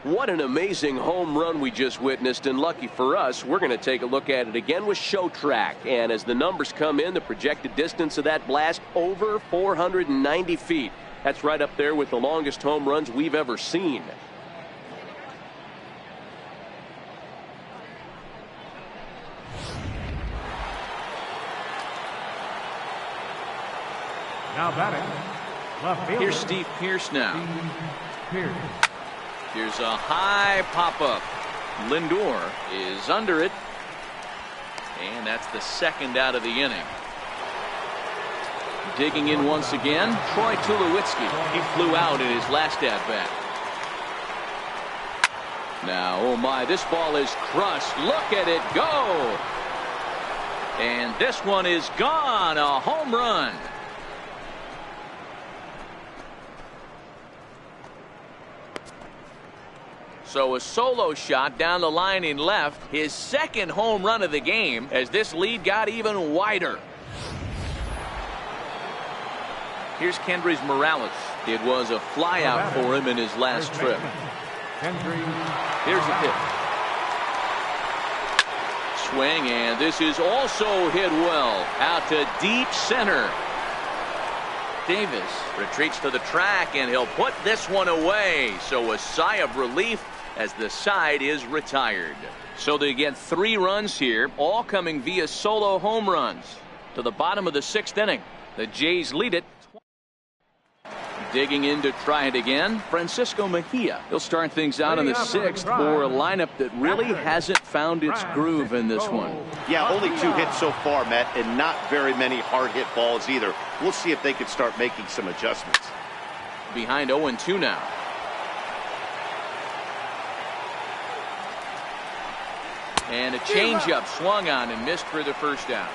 What an amazing home run we just witnessed, and lucky for us, we're going to take a look at it again with Show Track. And as the numbers come in, the projected distance of that blast over 490 feet. That's right up there with the longest home runs we've ever seen. Now batting, left fielder. Here's Steve Pearce now. Steve Pearce. Here's a high pop-up. Lindor is under it. And that's the 2nd out of the inning. Digging in once again, Troy Tulowitzki. He flew out in his last at-bat. Now, oh my, this ball is crushed. Look at it go. And this one is gone. A home run. So a solo shot down the line in left. His second home run of the game as this lead got even wider. Here's Kendrys Morales. It was a flyout for him in his last trip. Here's the pitch. Swing, and this is also hit well. Out to deep center. Davis retreats to the track, and he'll put this one away. So a sigh of relief as the side is retired. So they get 3 runs here, all coming via solo home runs. To the bottom of the 6th inning, the Jays lead it. Digging in to try it again, Francisco Mejia. He'll start things out in the 6th for a lineup that really hasn't found its groove in this one. Yeah, only 2 hits so far, Matt, and not very many hard hit balls either. We'll see if they can start making some adjustments. Behind 0-2 now. And a changeup swung on and missed for the first down.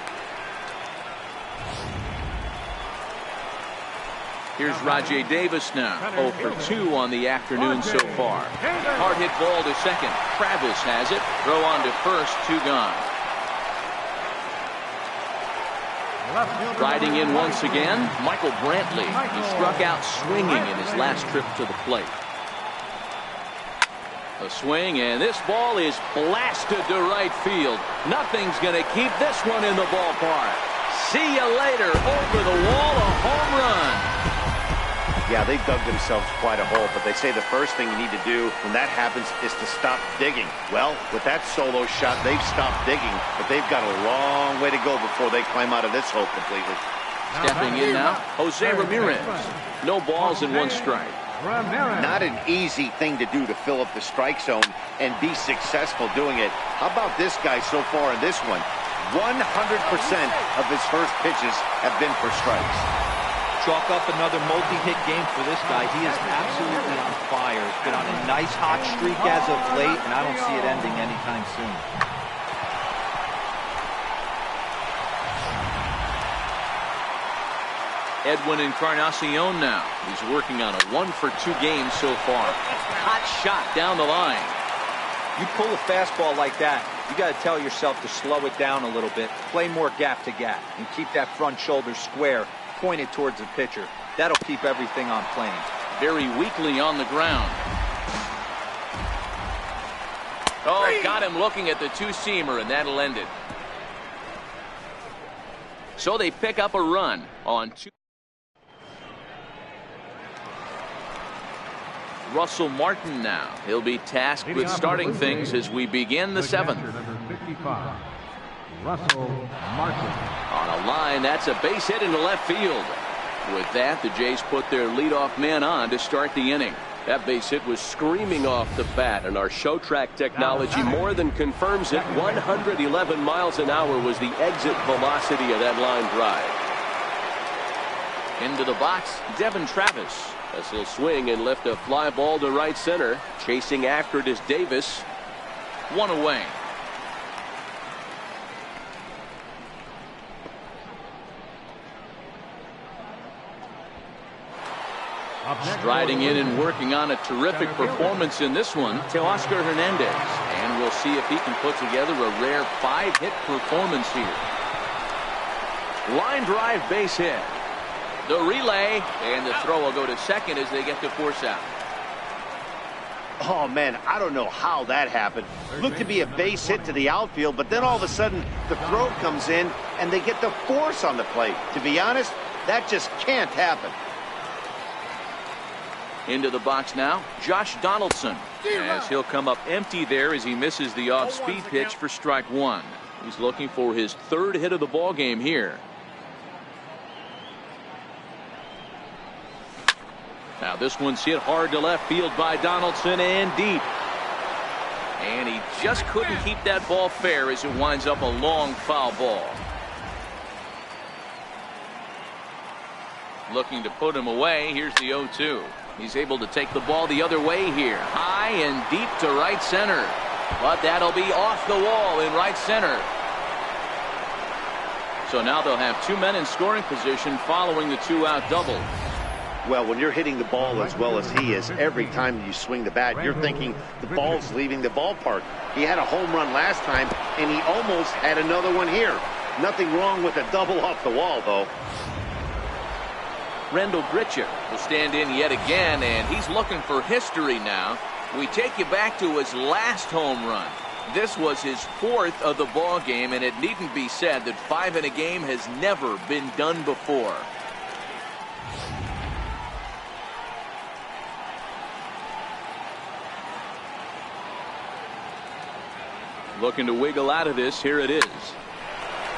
Here's Rajay Davis now. 0 for 2 on the afternoon so far. Hard hit ball to second. Travis has it. Throw on to first. 2 gone. Riding in once again, Michael Brantley. He struck out swinging in his last trip to the plate. A swing, and this ball is blasted to right field. Nothing's going to keep this one in the ballpark. See you later. Over the wall, a home run. Yeah, they dug themselves quite a hole, but they say the first thing you need to do when that happens is to stop digging. Well, with that solo shot, they've stopped digging, but they've got a long way to go before they climb out of this hole completely. Stepping in now, Jose Ramirez. No balls and 1 strike. Not an easy thing to do to fill up the strike zone and be successful doing it. How about this guy so far in this one? 100% of his first pitches have been for strikes. Chalk up another multi-hit game for this guy. He is absolutely on fire. He's been on a nice hot streak as of late, and I don't see it ending anytime soon. Edwin Encarnacion now. He's working on a 1 for 2 game so far. Hot shot down the line. You pull a fastball like that, you got to tell yourself to slow it down a little bit, play more gap to gap, and keep that front shoulder square, pointed towards the pitcher. That'll keep everything on plane. Very weakly on the ground. Oh, got him looking at the 2-seamer, and that'll end it. So they pick up a run on 2. Russell Martin now. He'll be tasked with starting things as we begin the 7th. Russell Martin. On a line, that's a base hit into left field. With that, the Jays put their leadoff man on to start the inning. That base hit was screaming off the bat, and our show track technology more than confirms it. 111 miles an hour was the exit velocity of that line drive. Into the box, Devin Travis. As he'll swing and lift a fly ball to right center. Chasing after it is Davis. 1 away. Striding in and working on a terrific performance in this one, Teoscar Hernandez. And we'll see if he can put together a rare 5-hit performance here. Line drive base hit. The relay, and the throw will go to second as they get to force out. Oh, man, I don't know how that happened. Looked to be a base hit to the outfield, but then all of a sudden the throw comes in and they get the force on the plate. To be honest, that just can't happen. Into the box now, Josh Donaldson. As he'll come up empty there as he misses the off-speed pitch for strike 1. He's looking for his 3rd hit of the ball game here. Now this one's hit hard to left field by Donaldson and deep. And he just couldn't keep that ball fair as it winds up a long foul ball. Looking to put him away. Here's the 0-2. He's able to take the ball the other way here. High and deep to right center. But that'll be off the wall in right center. So now they'll have 2 men in scoring position following the 2-out double. Well, when you're hitting the ball as well as he is, every time you swing the bat, you're thinking the ball's leaving the ballpark. He had a home run last time, and he almost had another one here. Nothing wrong with a double off the wall, though. Rendell Gritcher will stand in yet again, and he's looking for history now. We take you back to his last home run. This was his 4th of the ball game, and it needn't be said that 5 in a game has never been done before. Looking to wiggle out of this. Here it is.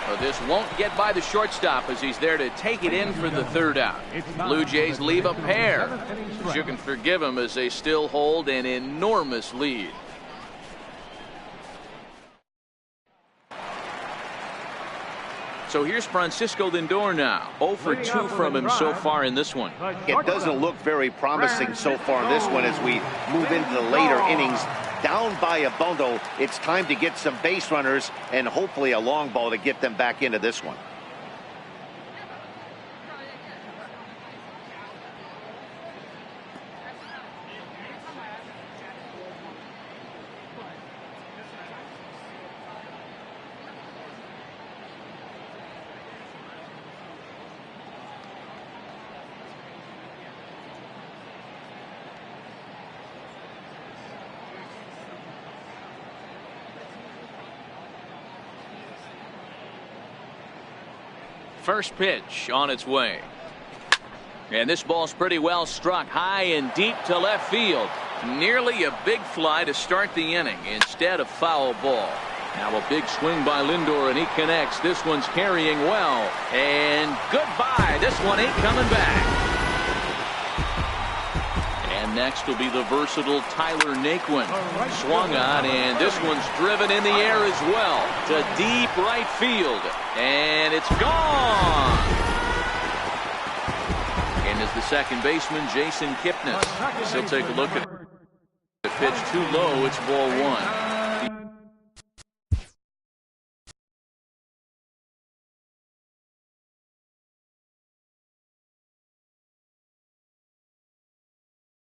But this won't get by the shortstop as he's there to take it in for the 3rd out. Blue Jays leave a pair. But you can forgive them as they still hold an enormous lead. So here's Francisco Lindor now. 0 for 2 from him so far in this one. It doesn't look very promising so far in this one as we move into the later innings. Down by a bundle, it's time to get some base runners and hopefully a long ball to get them back into this one. First pitch on its way. And this ball's pretty well struck high and deep to left field. Nearly a big fly to start the inning instead of foul ball. Now a big swing by Lindor, and he connects. This one's carrying well. And goodbye. This one ain't coming back. And next will be the versatile Tyler Naquin. Swung on, and this one's driven in the air as well to deep right field. And it's gone. And as the second baseman, Jason Kipnis. He'll take a look at the pitch too low. It's ball 1.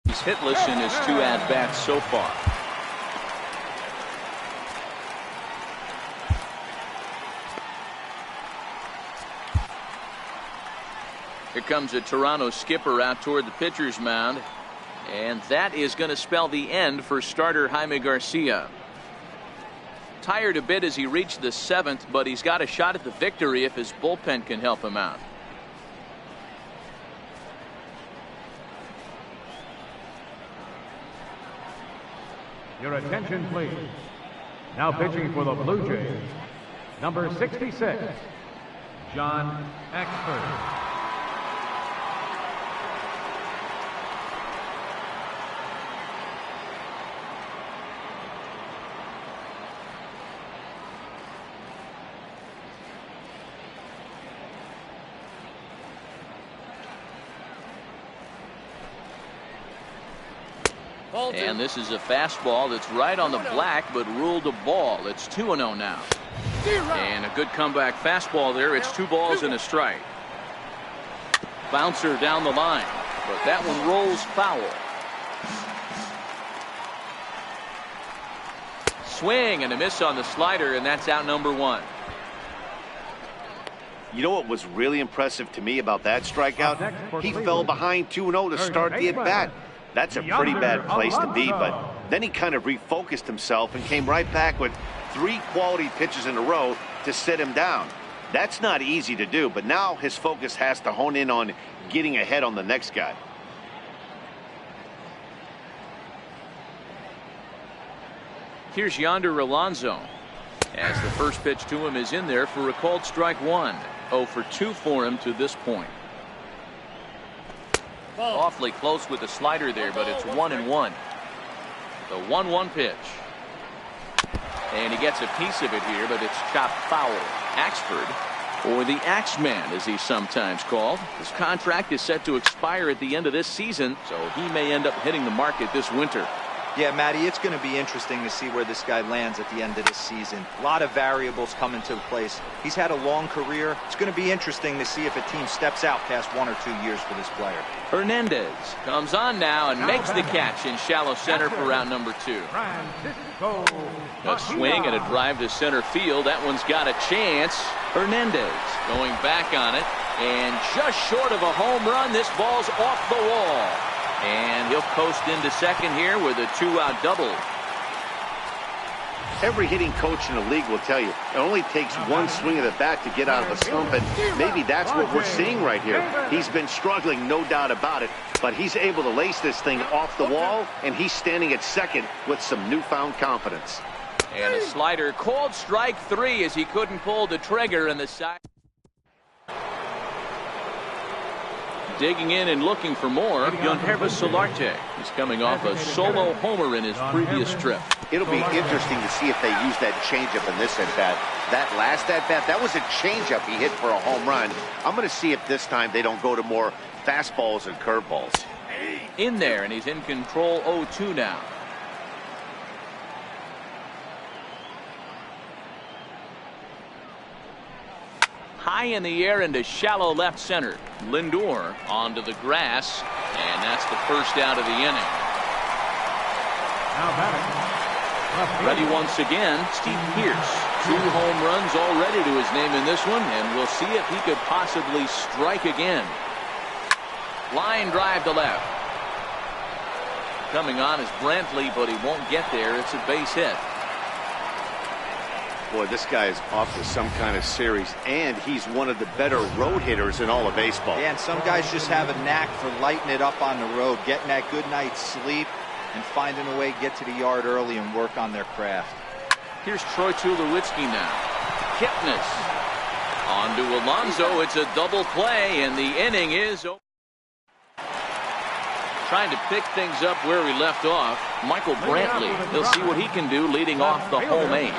He's hitless in his 2 at-bats so far. Here comes a Toronto skipper out toward the pitcher's mound. And that is going to spell the end for starter Jaime Garcia. Tired a bit as he reached the 7th, but he's got a shot at the victory if his bullpen can help him out. Your attention, please. Now pitching for the Blue Jays, number 66, John Axford. And this is a fastball that's right on the black, but ruled a ball. It's 2-0 now. And a good comeback fastball there. It's 2 balls and a strike. Bouncer down the line, but that one rolls foul. Swing and a miss on the slider, and that's out number 1. You know what was really impressive to me about that strikeout? He fell behind 2-0 to start the at-bat. That's a pretty bad place to be, but then he kind of refocused himself and came right back with 3 quality pitches in a row to sit him down. That's not easy to do, but now his focus has to hone in on getting ahead on the next guy. Here's Yonder Alonso as the first pitch to him is in there for a called strike 1. 0 for 2 for him to this point. Awfully close with the slider there, but it's 1-1. The 1-1 pitch. And he gets a piece of it here, but it's chopped foul. Axford or the Axeman as he's sometimes called. His contract is set to expire at the end of this season, so he may end up hitting the market this winter. Yeah, Matty, it's going to be interesting to see where this guy lands at the end of this season. A lot of variables come into place. He's had a long career. It's going to be interesting to see if a team steps out past 1 or 2 years for this player. Hernandez comes on now and makes the catch in shallow center for round number 2. A swing and a drive to center field. That one's got a chance. Hernandez going back on it, and just short of a home run. This ball's off the wall. And he'll coast into second here with a 2-out double. Every hitting coach in the league will tell you it only takes one swing of the bat to get out of a slump, and maybe that's what we're seeing right here. He's been struggling, no doubt about it, but he's able to lace this thing off the wall, and he's standing at second with some newfound confidence. And a slider called strike 3 as he couldn't pull the trigger in the side. Digging in and looking for more, Yangervis Solarte. He's coming off a solo homer in his previous trip. It'll be interesting to see if they use that changeup in this at-bat. That last at-bat, that was a changeup he hit for a home run. I'm going to see if this time they don't go to more fastballs and curveballs. In there, and he's in control 0-2 now. High in the air into shallow left center. Lindor onto the grass, and that's the first out of the inning. Ready once again, Steve Pearce. 2 home runs already to his name in this one, and we'll see if he could possibly strike again. Line drive to left. Coming on is Brantley, but he won't get there. It's a base hit. Boy, this guy is off to some kind of series, and he's one of the better road hitters in all of baseball. Yeah, and some guys just have a knack for lighting it up on the road, getting that good night's sleep, and finding a way to get to the yard early and work on their craft. Here's Troy Tulowitzki now. Kipnis on to Alonso. It's a double play, and the inning is over. Trying to pick things up where we left off. Michael Brantley. He'll see what he can do leading off the home 8.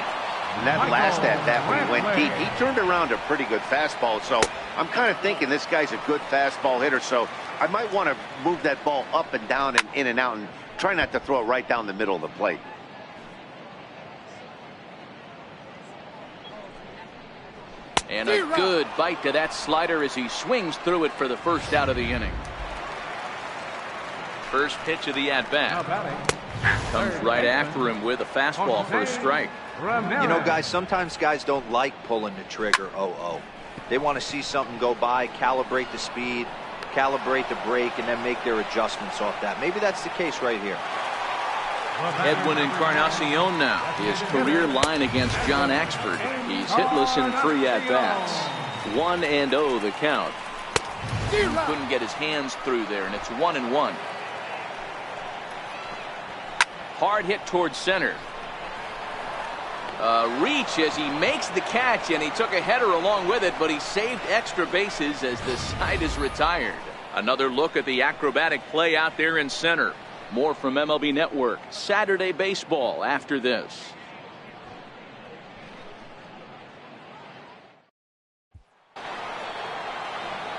And that last at-bat when he went deep, he turned around a pretty good fastball. So I'm kind of thinking this guy's a good fastball hitter. So I might want to move that ball up and down and in and out and try not to throw it right down the middle of the plate. And a good bite to that slider as he swings through it for the first out of the inning. First pitch of the at-bat. Comes right after him with a fastball for a strike. You know, guys, sometimes guys don't like pulling the trigger 0-0. They want to see something go by, calibrate the speed, calibrate the brake, and then make their adjustments off that. Maybe that's the case right here. Edwin Encarnacion now. His career line against John Axford. He's hitless in 3 at-bats. 1-0 the count. He couldn't get his hands through there, and it's 1-1. Hard hit towards center. Reach as he makes the catch, and he took a header along with it, but he saved extra bases as the side is retired. Another look at the acrobatic play out there in center. More from MLB Network Saturday Baseball after this.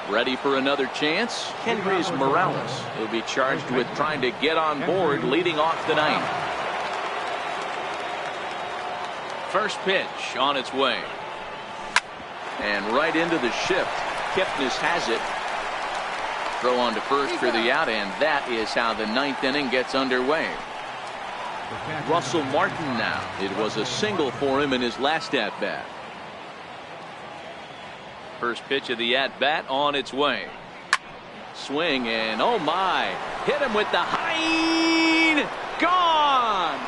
Ready for another chance? Kendrys Morales. He'll be charged with trying to get on board leading off the ninth. First pitch on its way. And right into the shift. Kipnis has it. Throw on to first for the out, and that is how the ninth inning gets underway. Russell Martin now. It was a single for him in his last at-bat. First pitch of the at-bat on its way. Swing, and oh my. Hit him with the high. Gone.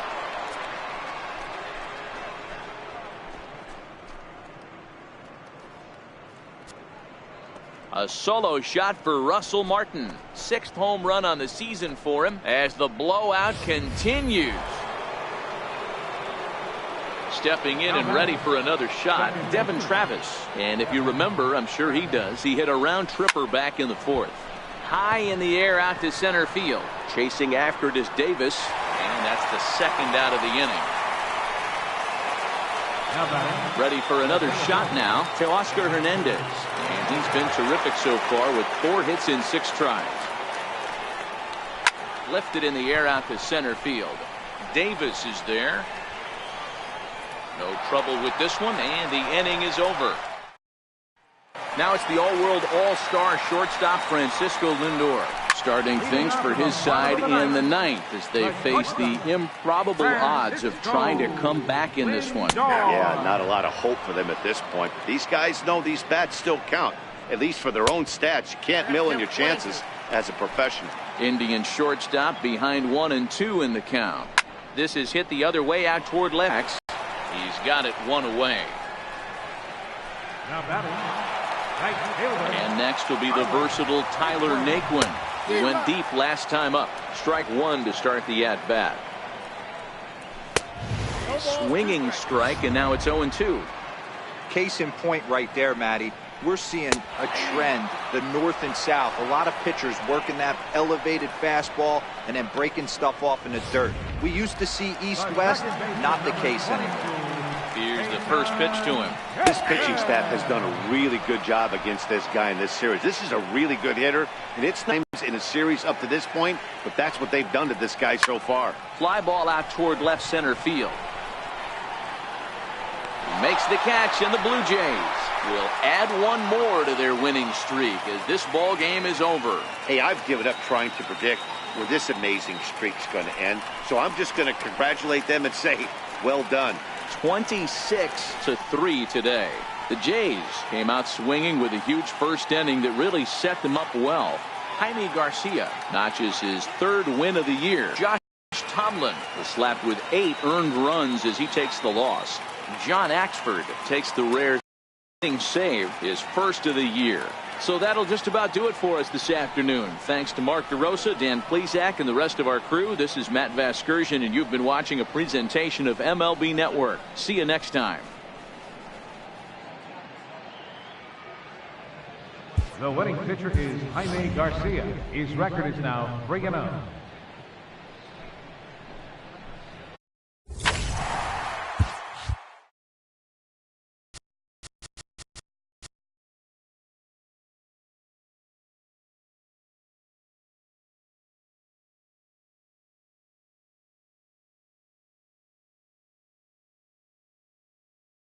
A solo shot for Russell Martin. 6th home run on the season for him as the blowout continues. Stepping in and ready for another shot, Devin Travis. And if you remember, I'm sure he does, he hit a round tripper back in the 4th. High in the air out to center field. Chasing after it is Davis, and that's the 2nd out of the inning. Now batting. Ready for another shot now to Oscar Hernandez. And he's been terrific so far with 4 hits in 6 tries. Lifted in the air out to center field. Davis is there. No trouble with this one, and the inning is over. Now it's the all-world all-star shortstop Francisco Lindor, starting things for his side in the 9th as they face the improbable odds of trying to come back in this one. Yeah, not a lot of hope for them at this point. These guys know these bats still count, at least for their own stats. You can't mill in your chances as a professional. Indian shortstop behind 1-2 in the count. This is hit the other way out toward left. He's got it 1 away. Now batting. Right fielder. And next will be the versatile Tyler Naquin, who went deep last time up. Strike 1 to start the at-bat. Swinging strike, and now it's 0-2. Case in point right there, Matty. We're seeing a trend, the north and south. A lot of pitchers working that elevated fastball and then breaking stuff off in the dirt. We used to see east-west, not the case anymore. Here's the first pitch to him. This pitching staff has done a really good job against this guy in this series. This is a really good hitter, and it's names in a series up to this point, but that's what they've done to this guy so far. Fly ball out toward left center field. He makes the catch, and the Blue Jays will add 1 more to their winning streak as this ball game is over. Hey, I've given up trying to predict where this amazing streak's going to end, so I'm just going to congratulate them and say, well done. 26-3 today. The Jays came out swinging with a huge first inning that really set them up well. Jaime Garcia notches his 3rd win of the year. Josh Tomlin was slapped with 8 earned runs as he takes the loss. John Axford takes the rare inning save, his 1st of the year. So that'll just about do it for us this afternoon. Thanks to Mark DeRosa, Dan Plesac, and the rest of our crew. This is Matt Vasgersian, and you've been watching a presentation of MLB Network. See you next time. The winning pitcher is Jaime Garcia. His record is now 3-0.